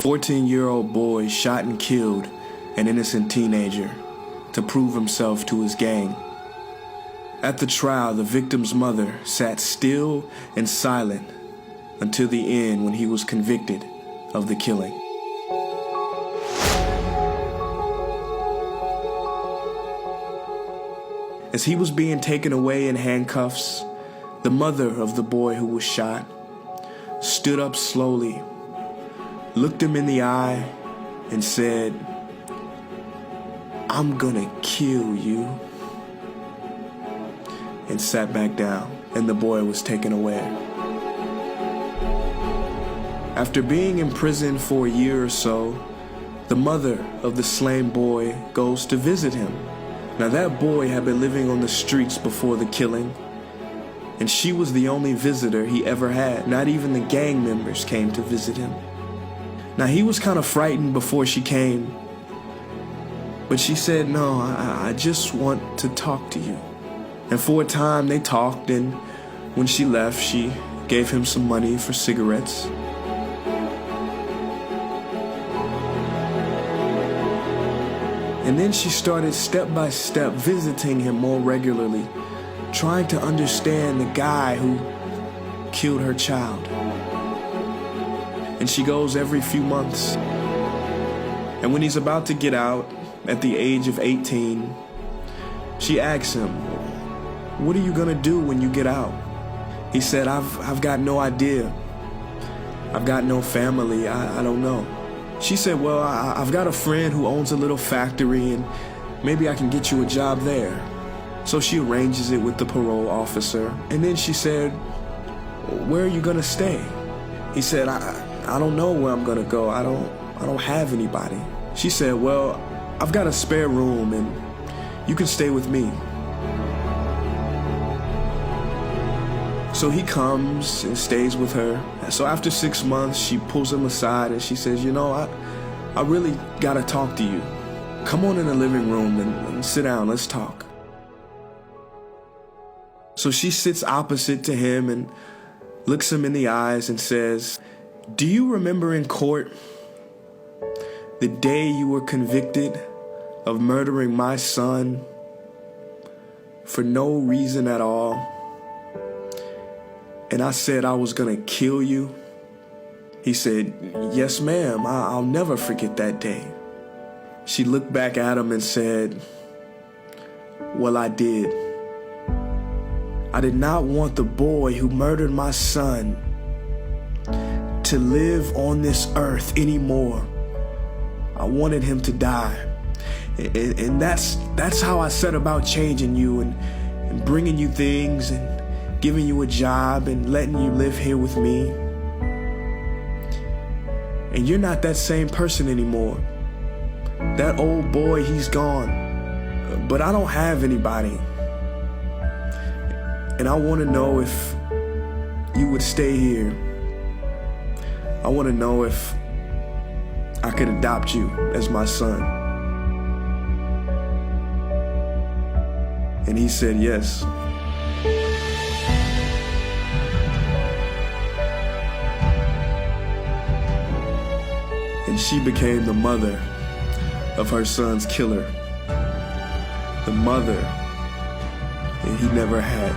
A 14-year-old boy shot and killed an innocent teenager to prove himself to his gang. At the trial, the victim's mother sat still and silent until the end when he was convicted of the killing. As he was being taken away in handcuffs, the mother of the boy who was shot stood up slowly, looked him in the eye, and said, "I'm gonna kill you," and sat back down, and the boy was taken away. After being in prison for a year or so, the mother of the slain boy goes to visit him. Now that boy had been living on the streets before the killing, and she was the only visitor he ever had. Not even the gang members came to visit him. Now he was kind of frightened before she came, but she said, "No, I just want to talk to you." And for a time they talked, and when she left, she gave him some money for cigarettes. And then she started step by step visiting him more regularly, trying to understand the guy who killed her child. And she goes every few months. And when he's about to get out at the age of 18, she asks him, "What are you gonna do when you get out?" He said, I've got no idea. I've got no family. I don't know." She said, "Well, I've got a friend who owns a little factory, and maybe I can get you a job there." So she arranges it with the parole officer. And then she said, "Where are you gonna stay?" He said, I don't know where I'm gonna go. I don't have anybody." She said, "Well, I've got a spare room, and you can stay with me." So he comes and stays with her. So after 6 months, she pulls him aside and she says, "You know, I really gotta talk to you. Come on in the living room and sit down, let's talk." So she sits opposite to him and looks him in the eyes and says, "Do you remember in court the day you were convicted of murdering my son for no reason at all? And I said I was gonna kill you?" He said, "Yes, ma'am, I'll never forget that day." She looked back at him and said, "Well, I did. I did not want the boy who murdered my son to live on this earth anymore. I wanted him to die. And that's how I set about changing you and bringing you things and giving you a job and letting you live here with me. And you're not that same person anymore. That old boy, he's gone. But I don't have anybody. And I want to know if you would stay here. I want to know if I could adopt you as my son." And he said yes. And she became the mother of her son's killer. The mother that he never had.